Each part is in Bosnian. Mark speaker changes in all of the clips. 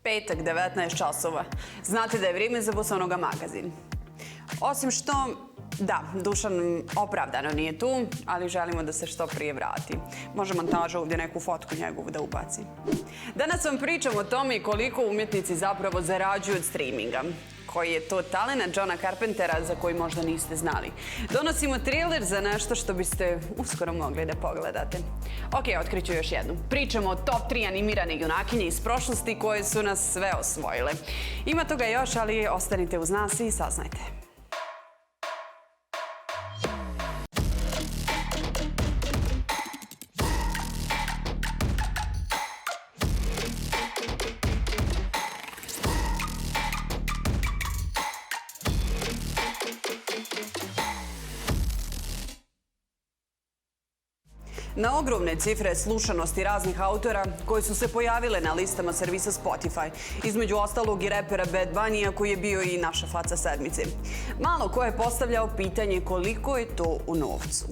Speaker 1: Petak, 19 časova. Znate da je vrijeme za Bosonoga magazin. Osim što, da, Dušan opravdano nije tu, ali želimo da se što prije vrati. Može montaža ovdje neku fotku njegovu da ubaci. Danas vam pričam o tome koliko umjetnici zapravo zarađuju od streaminga. Koji je to talent Johna Carpentera za koji možda niste znali. Donosimo thriller za nešto što biste uskoro mogli da pogledate. Ok, otkriću još jednu. Pričamo o top 3 animirane junakinje iz prošlosti koje su nas sve osvojile. Ima toga još, ali ostanite uz nas i saznajte. Na ogromne cifre slušanosti raznih autora koji su se pojavile na listama servisa Spotify, između ostalog i repera Bad Bunny-a koji je bio i naša faca sedmice. Malo ko je postavljao pitanje koliko je to u novcu.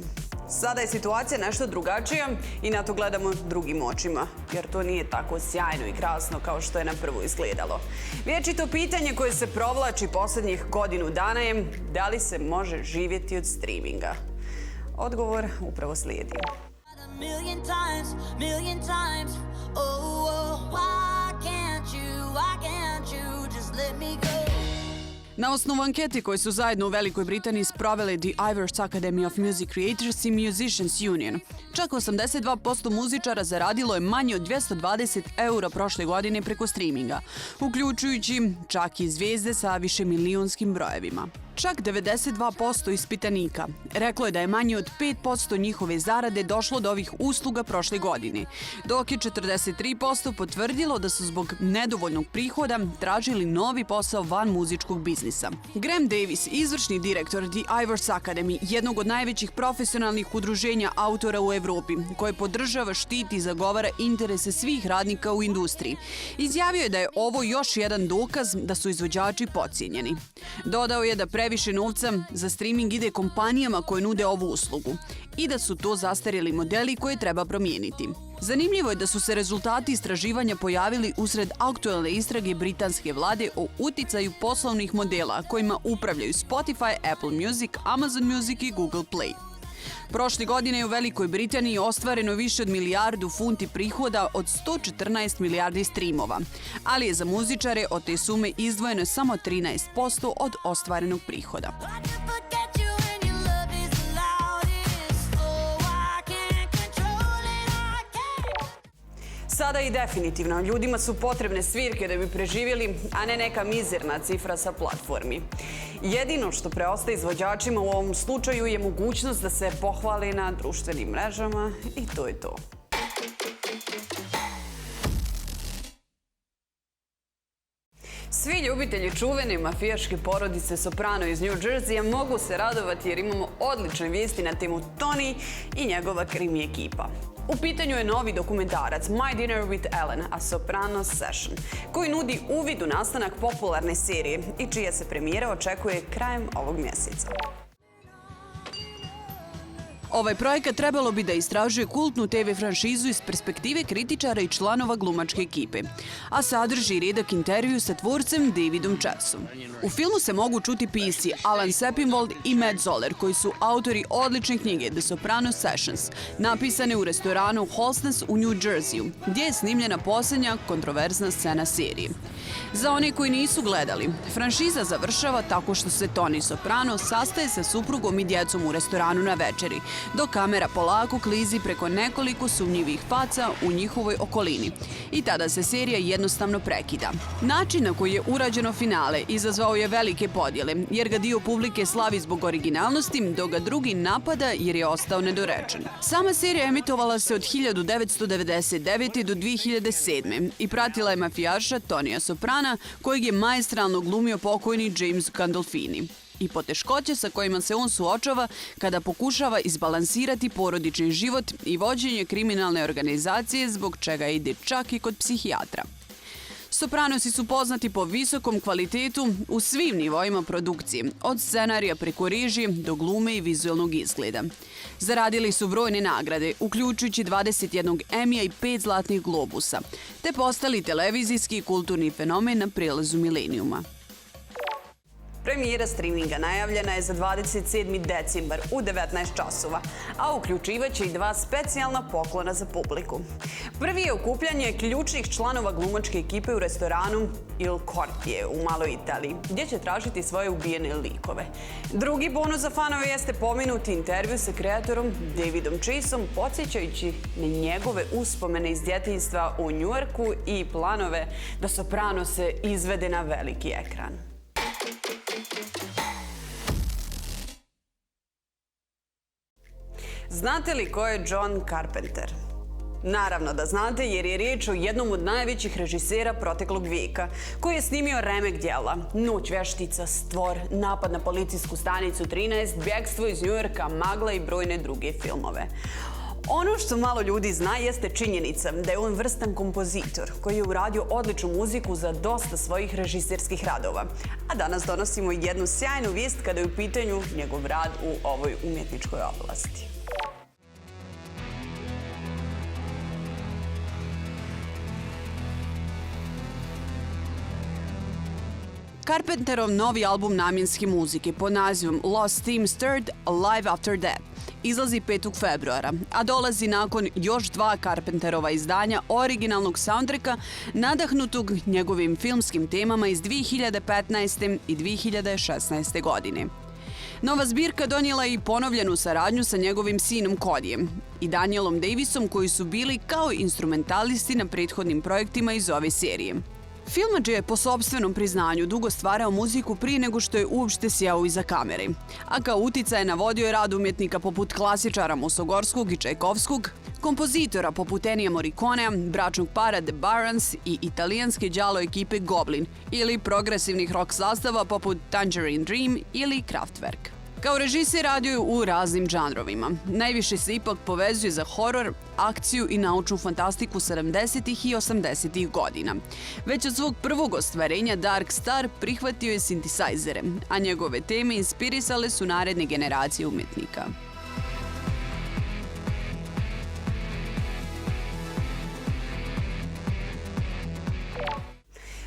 Speaker 1: Sada je situacija nešto drugačija i na to gledamo drugim očima, jer to nije tako sjajno i krasno kao što je na prvu izgledalo. Vječito pitanje koje se provlači posljednjih godinu dana je da li se može živjeti od streaminga. Odgovor upravo slijedi.
Speaker 2: Million times, oh, why can't you just let me go?
Speaker 1: Na osnovu ankete koje su zajedno u Velikoj Britaniji sprovele The Ivers Academy of Music Creators i Musicians Union, čak 82% muzičara zaradilo je manje od 220 € prošle godine preko streaminga, uključujući čak i zvijezde sa višemilijonskim brojevima. Čak 92% ispitanika reklo je da je manje od 5% njihove zarade došlo do ovih usluga prošle godine, dok je 43% potvrdilo da su zbog nedovoljnog prihoda tražili novi posao van muzičkog biznisa. Graham Davis, izvršni direktor The Ivers Academy, jednog od najvećih profesionalnih udruženja autora u Evropi, koje podržava, štiti i zagovara interese svih radnika u industriji, izjavio je da je ovo još jedan dokaz da su izvođači podcijenjeni. Dodao je da previše novca za streaming ide kompanijama koje nude ovu uslugu i da su to zastarjeli modeli koje treba promijeniti. Zanimljivo je da su se rezultati istraživanja pojavili usred aktualne istrage britanske vlade o uticaju poslovnih modela kojima upravljaju Spotify, Apple Music, Amazon Music i Google Play. Prošle godine je u Velikoj Britaniji ostvareno više od milijardu funti prihoda od 114 milijardi streamova, ali je za muzičare od te sume izdvojeno samo 13% od ostvarenog prihoda. Sada i definitivno, ljudima su potrebne svirke da bi preživjeli, a ne neka mizerna cifra sa platformi. Jedino što preostaje izvođačima u ovom slučaju je mogućnost da se pohvali na društvenim mrežama i to je to. Svi ljubitelji čuvene mafijaške porodice Soprano iz New Jerseya mogu se radovati jer imamo odlične vijesti na temu Tony i njegova krimi ekipa. U pitanju je novi dokumentarac My Dinner with Ellen, a Sopranos Session, koji nudi uvid u nastanak popularne serije i čija se premijera očekuje krajem ovog mjeseca. Ovaj projekat trebalo bi da istražuje kultnu TV franšizu iz perspektive kritičara i članova glumačke ekipe, a sadrži redak intervju sa tvorcem Davidom Chassom. U filmu se mogu čuti pisci Alan Sepinwall i Matt Zoller, koji su autori odlične knjige The Sopranos Sessions, napisane u restoranu Holston's u New Jerseyu, gdje je snimljena posljednja kontroverzna scena serije. Za one koji nisu gledali, franšiza završava tako što se Tony Soprano sastaje sa suprugom i djecom u restoranu na večeri, dok kamera polako klizi preko nekoliko sumnjivih faca u njihovoj okolini. I tada se serija jednostavno prekida. Način na koji je urađeno finale izazvao je velike podjele, jer ga dio publike slavi zbog originalnosti, dok ga drugi napada jer je ostao nedorečen. Sama serija emitovala se od 1999. do 2007. i pratila je mafijaša Tonija Soprana, kojeg je maestralno glumio pokojni James Gandolfini, i poteškoće sa kojima se on suočava kada pokušava izbalansirati porodični život i vođenje kriminalne organizacije, zbog čega ide čak i kod psihijatra. Sopranosi su poznati po visokom kvalitetu u svim nivoima produkcije, od scenarija preko režije do glume i vizualnog izgleda. Zaradili su brojne nagrade, uključujući 21 Emija i 5 Zlatnih globusa, te postali televizijski i kulturni fenomen na prijelazu milenijuma. Premijera streaminga najavljena je za 27. decembar u 19 časova, a uključivaće i 2 specijalna poklona za publiku. Prvi je okupljanje ključnih članova glumačke ekipe u restoranu Il Cortie u Maloj Italiji, gdje će tražiti svoje ubijene likove. Drugi bonus za fanove jeste pomenuti intervju sa kreatorom Davidom Chaseom, podsjećajući na njegove uspomene iz djetinjstva u Njujorku i planove da Soprano se izvede na veliki ekran. Znate li ko je John Carpenter? Naravno da znate, jer je riječ o jednom od najvećih režisera proteklog vijeka, koji je snimio remek djela Noć veštica, Stvor, Napad na policijsku stanicu 13, Bjegstvo iz Njujorka, Magla i brojne druge filmove. Ono što malo ljudi zna jeste činjenica da je on vrstan kompozitor koji je uradio odličnu muziku za dosta svojih režiserskih radova. A danas donosimo jednu sjajnu vijest kada je u pitanju njegov rad u ovoj umjetničkoj oblasti. Carpenterov novi album namjenske muzike pod nazivom Lost Themes Third Live After Death izlazi 5. februara, a dolazi nakon još 2 Carpenterova izdanja originalnog soundtracka nadahnutog njegovim filmskim temama iz 2015. i 2016. godine. Nova zbirka donijela je i ponovljenu saradnju sa njegovim sinom Codyjem i Danielom Davisom, koji su bili kao instrumentalisti na prethodnim projektima iz ove serije. Filmadžija je po sopstvenom priznanju dugo stvarao muziku prije nego što je uopšte sjao iza kamere, a kao uticaj navodio je rad umjetnika poput klasičara Musogorskog i Čajkovskog, kompozitora poput Ennija Morriconea, bračnog para The Barons i italijanske đalo ekipe Goblin ili progresivnih rock sastava poput Tangerine Dream ili Kraftwerk. Kao režiser radio je u raznim žanrovima. Najviše se ipak povezuje za horor, akciju i naučnu fantastiku 70. i 80. godina. Već od svog prvog ostvarenja Dark Star prihvatio je sintisajzere, a njegove teme inspirisale su naredne generacije umjetnika.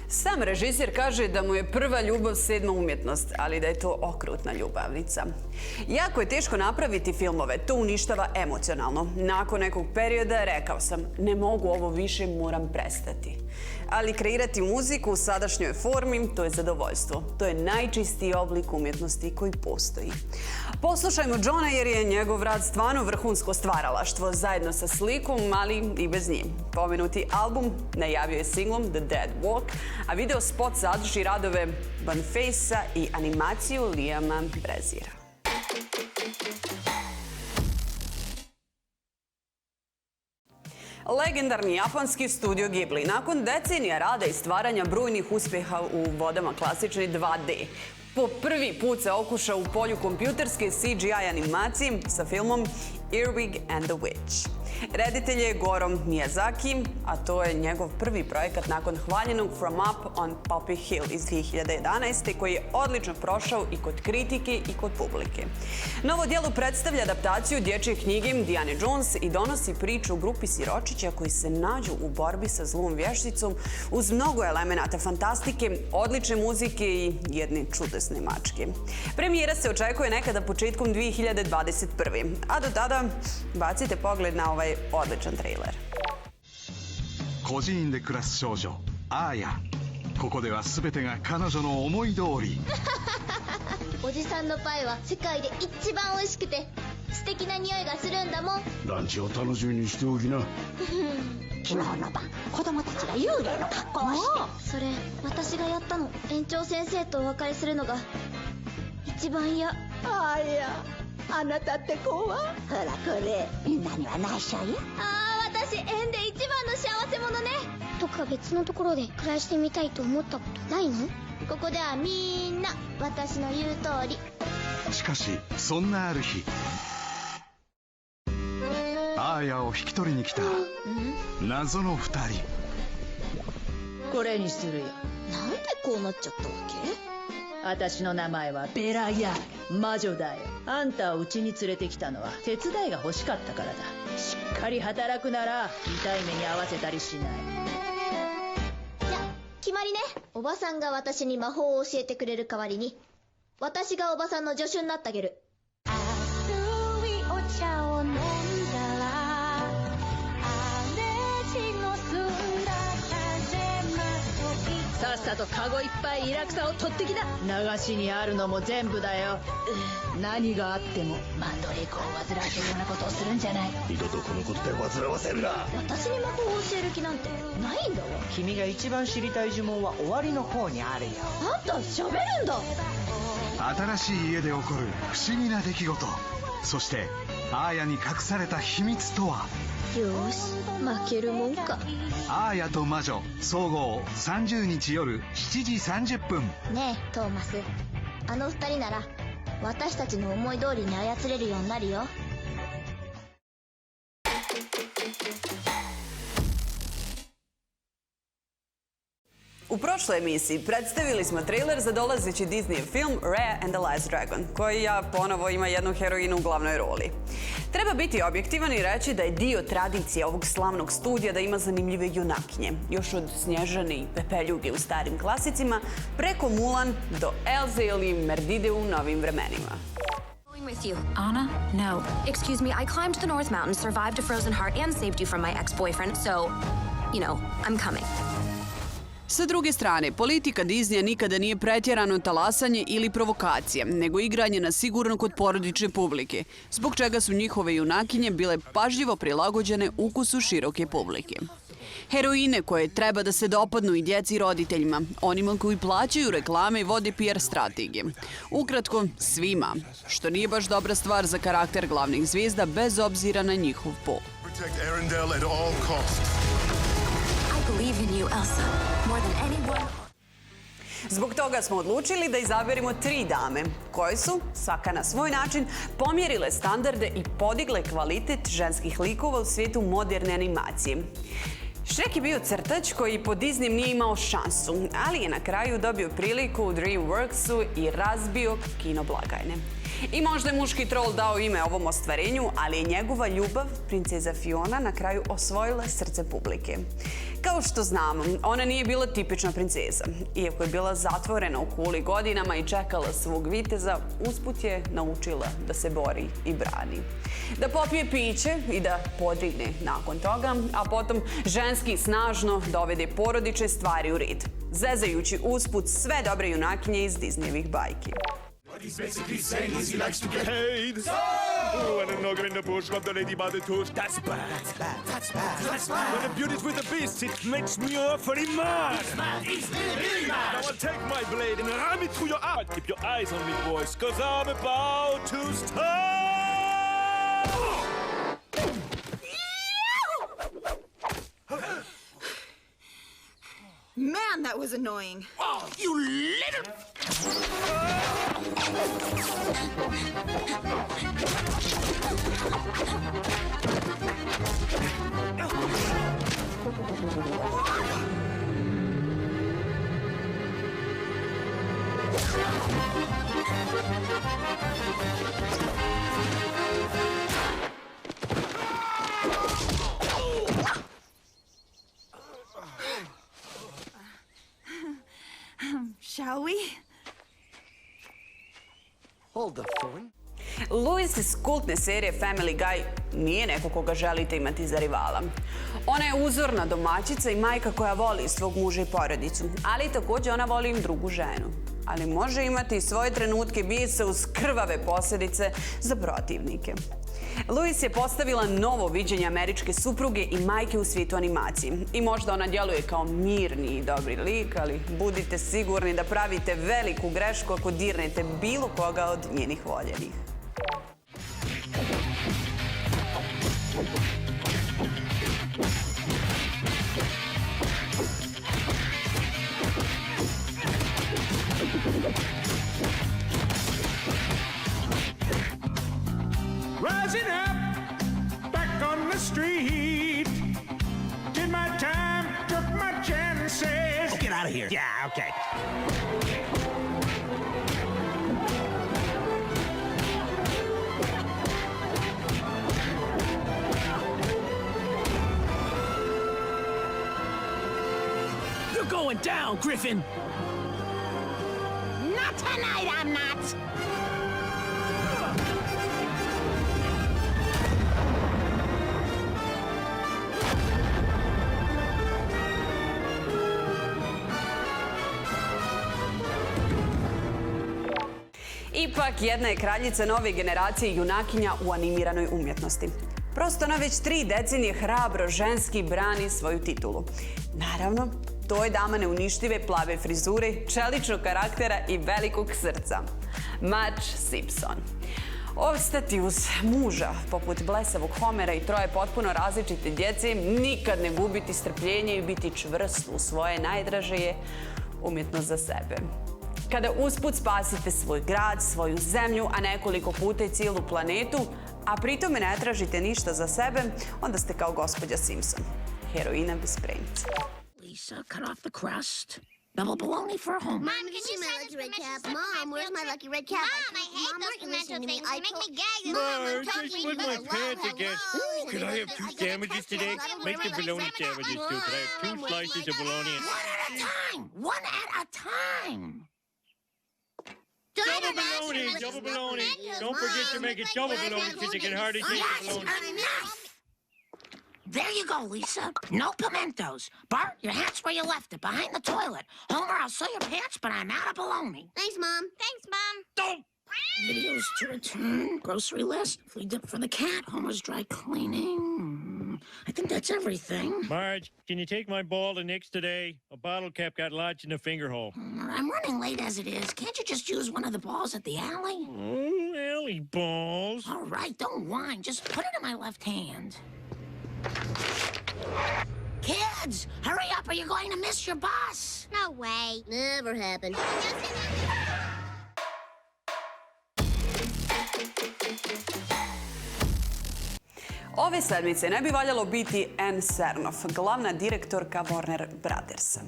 Speaker 1: Sam režiser kaže da mu je prva ljubav 7. umjetnost, ali da je to okrutna ljubavnica. Jako je teško napraviti filmove, to uništava emocionalno. Nakon nekog perioda rekao sam, ne mogu ovo više, moram prestati. Ali kreirati muziku u sadašnjoj formi, to je zadovoljstvo. To je najčistiji oblik umjetnosti koji postoji. Poslušajmo Johna jer je njegov rad stvarno vrhunsko stvaralaštvo, zajedno sa slikom, ali i bez nje. Pomenuti album najavio je singlom The Dead Walk, a video spot sadrži radove Bonefacea i animaciju Liama Braziera. Legendarni japanski studio Ghibli nakon decenija rada i stvaranja brojnih uspjeha u vodama klasične 2D, po prvi put se okušao u polju kompjuterske CGI animacije sa filmom Earwig and the Witch. Reditelj je Goro Miyazaki, a to je njegov prvi projekat nakon hvaljenog From Up on Poppy Hill iz 2011. koji je odlično prošao i kod kritike i kod publike. Novo djelo predstavlja adaptaciju dječje knjige Indiane Jones i donosi priču o grupi siročića koji se nađu u borbi sa zlom vješticom uz mnogo elemenata fantastike, odlične muzike i jedne čudesne mačke. Premijera se očekuje nekada početkom 2021. A do tada bacite pogled na ovaj odličan trailer.
Speaker 3: 孤児院で暮らす少女アーヤ。ここでは全てが彼女の思い通り。
Speaker 4: おじさんのパイは世界で一番美味しくて素敵な匂いがするんだもん。
Speaker 5: ランチを楽しみにしておきな。
Speaker 6: 昨日の晩子供たちが幽霊の格好をして
Speaker 4: それ私がやったの。園長先生とお別れするのが一番嫌。
Speaker 6: あいやあなたって子はほらこれみんなには内緒よ。
Speaker 4: 私園で一番の幸せ者ね。どっか別のところで暮らしてみたいと思ったことないの？ここではみんな私の言う通り。
Speaker 3: しかしそんなある日、アーヤを引き取りに来た謎の2人。
Speaker 7: これにするよ。
Speaker 6: なんでこうなっちゃったわ
Speaker 7: 私の名前はベラヤーガ、魔女だよ。あんたをうちに連れてきたのは手伝いが欲しかったからだ。しっかり働くなら痛い目に遭わせたりしない。
Speaker 4: け？じゃ決まりね。おばさんが私に魔法を教えてくれる代わりに私がおばさんの助手になってあげる。熱いお茶を飲んだら
Speaker 7: さっさとカゴいっぱいイラクサを取ってきな。流しにあるのも全部だよ。何があってもマンドレークを煩わせるようなことをするんじゃない。
Speaker 5: 二度とこのことで煩わせるな。
Speaker 4: 私に魔法を教える気なんてないんだわ。
Speaker 8: 君が一番知りたい呪文は終わりの方にあるよ。
Speaker 4: あんた喋るんだ。
Speaker 3: 新しい家で起こる不思議な出来事、そしてアーヤに隠された秘密とは。
Speaker 4: よーし負けるもんか。
Speaker 3: アーヤと魔女総合30日夜7時30分。
Speaker 4: ねえトーマス、あの二人なら私たちの思い通りに操れるようになるよ。
Speaker 1: U prošloj emisiji predstavili smo trailer za dolazeći Disneyev film Raya and the Last Dragon, koji ponovo ima jednu heroinu u glavnoj roli. Treba biti objektivan i reći da je dio tradicije ovog slavnog studija da ima zanimljive junakinje, još od Snježane i Pepeljuge u starim klasicima, preko Mulan do Elze ili Merdide u novim vremenima.
Speaker 9: With you. Anna? No. Excuse me, I climbed the North Mountain, survived a frozen heart, and saved you from my ex-boyfriend, so, I'm coming.
Speaker 1: Sa druge strane, politika Disneya nikada nije pretjerano talasanje ili provokacija, nego igranje na sigurno kod porodične publike, zbog čega su njihove junakinje bile pažljivo prilagođene ukusu široke publike. Heroine koje treba da se dopadnu i djeci i roditeljima, onima koji plaćaju reklame i vode PR strategije. Ukratko, svima, što nije baš dobra stvar za karakter glavnih zvijezda bez obzira na njihov pol. Zbog toga smo odlučili da izaberemo 3 dame, koje su, svaka na svoj način, pomjerile standarde i podigle kvalitet ženskih likova u svijetu moderne animacije. Shrek je bio crtač koji po Disneym nije imao šansu, ali je na kraju dobio priliku u DreamWorksu i razbio kino blagajne. I možda je muški trol dao ime ovom ostvarenju, ali je njegova ljubav, princeza Fiona, na kraju osvojila srce publike. Kao što znamo, ona nije bila tipična princeza. Iako je bila zatvorena u kuli godinama i čekala svog viteza, usput je naučila da se bori i brani. Da popije piće i da podrigne nakon toga, a potom ženski snažno dovede porodične stvari u red, zezajući usput sve dobre junakinje iz Disneyevih bajki.
Speaker 10: He's basically saying is he likes to get paid. Oh, and a nugget in the bush, rub the lady by the tush. That's bad. That's bad. That's bad. That's bad. When the beauty's with the beast, it makes me awfully mad. He's mad. He's really mad. Now I'll take my blade and ram it through your eye. Keep your eyes on me, boys, cause I'm about to start.
Speaker 11: Man, that was annoying.
Speaker 10: Oh, you little...
Speaker 11: Shall we?
Speaker 8: Hold the phone.
Speaker 1: Louis iz kultne serije Family Guy nije neko koga želite imati za rivala. Ona je uzorna domaćica i majka koja voli svog muža i porodicu, ali također ona voli drugu ženu. Ali može imati svoje trenutke bijesa uz krvave posljedice za protivnike. Louis je postavila novo viđenje američke supruge i majke u svijetu animacije. I možda ona djeluje kao mirni i dobri lik, ali budite sigurni da pravite veliku grešku ako dirnete bilo koga od njenih voljenih.
Speaker 10: Rising up, back on the street. Did my time, took my chances. Yeah, okay.
Speaker 12: You're going down, Griffin!
Speaker 6: Not tonight, I'm not!
Speaker 1: Ipak, jedna je kraljica nove generacije junakinja u animiranoj umjetnosti. Prosto ona već 3 decenije hrabro ženski brani svoju titulu. Naravno, to je dama neuništive plave frizure, čeličnog karaktera i velikog srca. Marge Simpson. Ostati uz muža, poput blesavog Homera i 3 potpuno različite djece, nikad ne gubiti strpljenje i biti čvrst u svoje najdraže je umjetnost za sebe. Kada usput spasite svoj grad, svoju zemlju, a nekoliko puta i cijelu planetu, a pritome ne tražite ništa za sebe, onda ste kao gospođa Simpson. Heroina bez premca.
Speaker 6: Lisa, cut off the crust. Double bologna for home.
Speaker 4: Mom, can you see my lucky red cap? Mom, where's my lucky red cap?
Speaker 11: Mom, I hate those pimento things. They make me gag.
Speaker 10: Marge, I split my pants again. Could I have 2 sandwiches today? Make the bologna sandwiches too. Could I have 2 slices of bologna?
Speaker 6: One at a time!
Speaker 10: Double bologna, double bologna. Don't forget to make it double bologna because you can hardly taste the bologna.
Speaker 6: Enough! There you go, Lisa. No pimentos. Bart, your hat's where you left it, behind the toilet. Homer, I'll sew your pants, but I'm out of bologna.
Speaker 4: Thanks, Mom.
Speaker 11: Thanks, Mom.
Speaker 10: Don't!
Speaker 6: Videos to return, grocery list, flea dip for the cat, Homer's dry cleaning. I think that's everything.
Speaker 10: Marge, can you take my ball to Nick's today? A bottle cap got lodged in the finger hole.
Speaker 6: I'm running late as it is. Can't you just use one of the balls at the alley?
Speaker 10: Oh, alley balls.
Speaker 6: All right, don't whine. Just put it in my left hand. Kids, hurry up or you're going to miss your bus.
Speaker 4: No way. Never happened.
Speaker 1: Ove sedmice ne bi valjalo biti Ann Sernoff, glavna direktorka Warner Brothersa.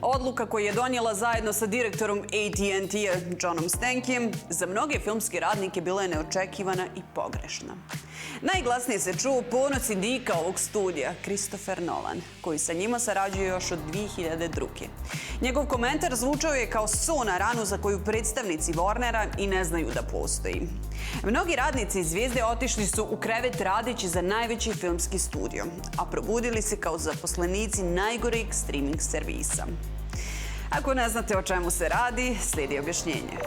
Speaker 1: Odluka koju je donijela zajedno sa direktorom AT&T-a Johnom Stankijem za mnoge filmske radnike bila je neočekivana i pogrešna. Najglasnije se čuo ponos indika ovog studija, Christopher Nolan, koji sa njima sarađuje još od 2002. Njegov komentar zvučao je kao so na ranu za koju predstavnici Warnera i ne znaju da postoji. Mnogi radnici i zvijezde otišli su u krevet radeći za najveći filmski studio, a probudili se kao zaposlenici najgoreg streaming servisa. Ako ne znate o čemu se radi, slijedi objašnjenje.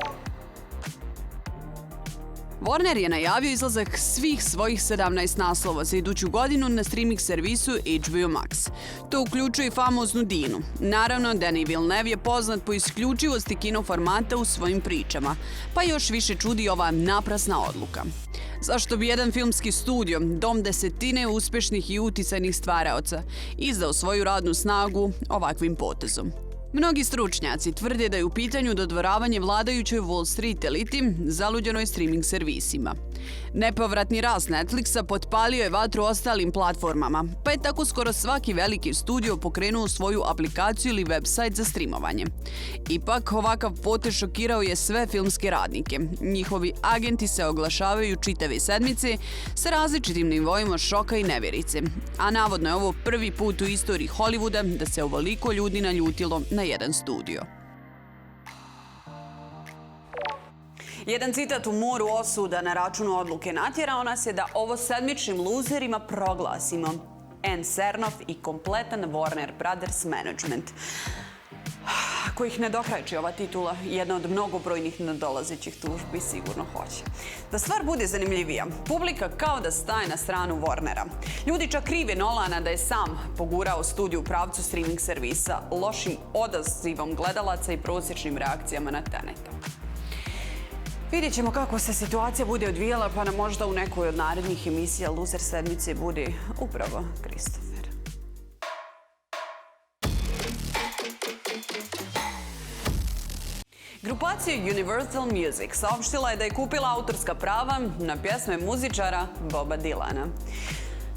Speaker 1: Warner je najavio izlazak svih svojih 17 naslova za iduću godinu na streaming servisu HBO Max. To uključuje i famoznu Dinu. Naravno, Denis Villeneuve je poznat po isključivosti kino formata u svojim pričama, pa još više čudi ova naprasna odluka. Zašto bi jedan filmski studio, dom desetine uspješnih i uticajnih stvaraoca, izdao svoju radnu snagu ovakvim potezom? Mnogi stručnjaci tvrde da je u pitanju dodvoravanje vladajućoj Wall Street eliti zaluđenoj streaming servisima. Nepovratni rast Netflixa potpalio je vatru ostalim platformama, pa je tako skoro svaki veliki studio pokrenuo svoju aplikaciju ili website za streamovanje. Ipak, ovakav potez šokirao je sve filmske radnike. Njihovi agenti se oglašavaju čitave sedmice sa različitim nivoima šoka i nevjerice. A navodno je ovo prvi put u istoriji Hollywooda da se ovoliko ljudi naljutilo na jedan studio. Jedan citat u moru osuda na račun odluke natjerao nas je da ovo sedmičnim luzerima proglasimo Ann Sernoff i kompletan Warner Brothers management. Ako ih ne dokrajči ova titula, jedna od mnogobrojnih nadolazećih tužbi sigurno hoće. Da stvar bude zanimljivija, publika kao da staje na stranu Warnera. Ljudi čak krive Nolana da je sam pogurao studiju u pravcu streaming servisa, lošim odazivom gledalaca i prosječnim reakcijama na Teneta. Vidjet ćemo kako se situacija bude odvijala, pa nam možda u nekoj od narednih emisija Loser sedmice bude upravo Christopher. Grupacija Universal Music saopštila je da je kupila autorska prava na pjesme muzičara Boba Dylana.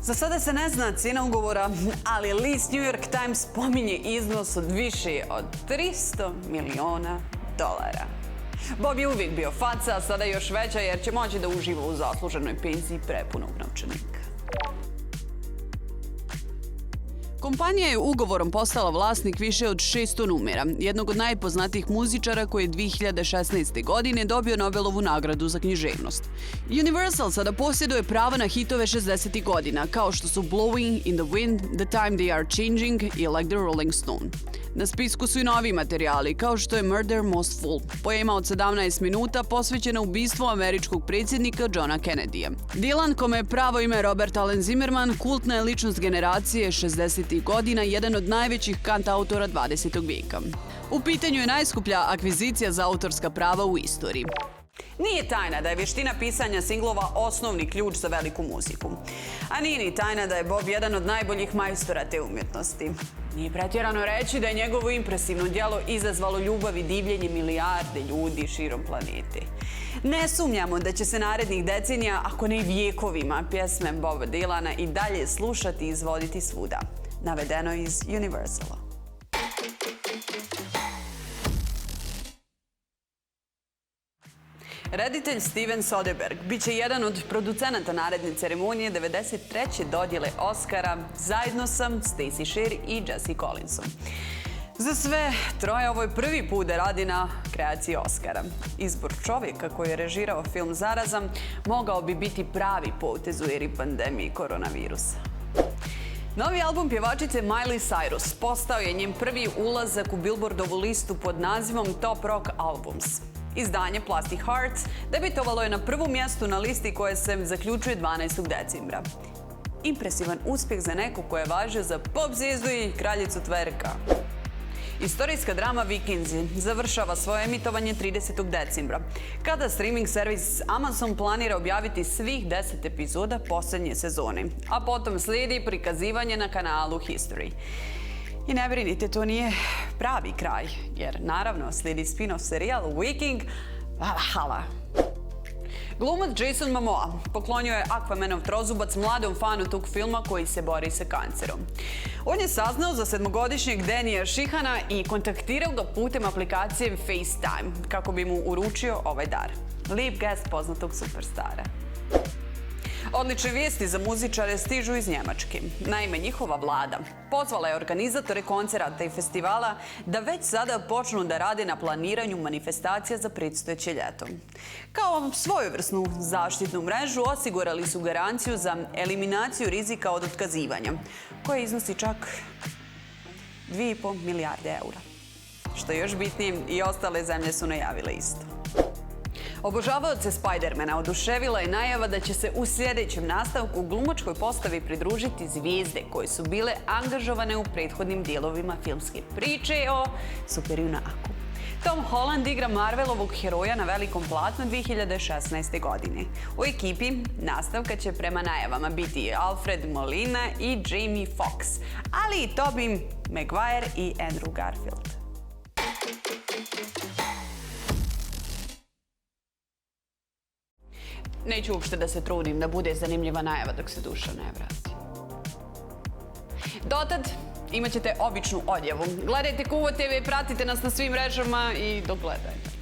Speaker 1: Za sada se ne zna cijena ugovora, ali list New York Times spominje iznos od više od $300 miliona. Bob je uvijek bio faca, a sada još veća jer će moći da uživa u zasluženoj penziji prepunog novčanika. Kompanija je ugovorom postala vlasnik više od 600 numera, jednog od najpoznatijih muzičara koji je 2016. godine dobio Nobelovu nagradu za književnost. Universal sada posjeduje prava na hitove 60. godina, kao što su Blowing in the Wind, The Time They Are Changing i Like the Rolling Stone. Na spisku su i novi materijali, kao što je Murder Most Fool, poema od 17 minuta posvećena ubistvu američkog predsjednika Johna Kennedya. Dylan, kome je pravo ime Robert Allen Zimmerman, kultna je ličnost generacije 60. godina, jedan od najvećih kantautora 20. vijeka. U pitanju je najskuplja akvizicija za autorska prava u istoriji. Nije tajna da je vještina pisanja singlova osnovni ključ za veliku muziku. A nije ni tajna da je Bob jedan od najboljih majstora te umjetnosti. Nije pretjerano reći da je njegovo impresivno djelo izazvalo ljubav i divljenje milijarde ljudi širom planete. Ne sumnjamo da će se narednih decenija, ako ne i vijekovima, pjesme Boba Dylana i dalje slušati i izvoditi svuda. Navedeno iz Universala. Reditelj Steven Soderbergh bit će jedan od producenata naredne ceremonije 93. dodjele Oscara zajedno sa Stacey Sher i Jesse Collinsom. Za sve troje ovo je prvi put da radi na kreaciji Oscara. Izbor čovjeka koji je režirao film Zaraza mogao bi biti pravi potez u eri pandemije koronavirusa. Novi album pjevačice Miley Cyrus postao je njen prvi ulazak u Billboardovu listu pod nazivom Top Rock Albums. Izdanje Plastic Hearts debitovalo je na prvom mjestu na listi koje se zaključuje 12. decembra. Impresivan uspjeh za nekog ko je važio za pop zvijezdu i kraljicu tverka. Istorijska drama Vikinzi završava svoje emitovanje 30. decembra, kada streaming servis Amazon planira objaviti svih 10 epizoda posljednje sezone, a potom slijedi prikazivanje na kanalu History. I ne brinite, to nije pravi kraj, jer naravno slijedi spin-off serijal Viking Valhalla. Glumac Jason Momoa poklonio je Aquamanov trozubac mladom fanu tog filma koji se bori sa kancerom. On je saznao za 7-godišnjeg Dannyja Shihana i kontaktirao ga putem aplikacije FaceTime kako bi mu uručio ovaj dar. Lijep gest poznatog superstara. Odlične vijesti za muzičare stižu iz Njemačke. Naime, njihova vlada pozvala je organizatore koncerata i festivala da već sada počnu da rade na planiranju manifestacija za predstojeće ljeto. Kao svojevrsnu zaštitnu mrežu osigurali su garanciju za eliminaciju rizika od otkazivanja, koja iznosi čak 2,5 milijarde eura. Što je još bitnije, i ostale zemlje su najavile isto. Obožavaoce Spidermana oduševila je najava da će se u sljedećem nastavku glumačkoj postavi pridružiti zvijezde koje su bile angažovane u prethodnim dijelovima filmske priče o superjunaku. Tom Holland igra Marvelovog heroja na velikom platnu 2016. godine. U ekipi nastavka će prema najavama biti Alfred Molina i Jamie Foxx, ali i Tobey Maguire i Andrew Garfield. Neću uopšte da se trudim da bude zanimljiva najava dok se duša ne vrati. Dotad imat ćete običnu odjavu. Gledajte Kuvo TV, pratite nas na svim mrežama i do gledanja.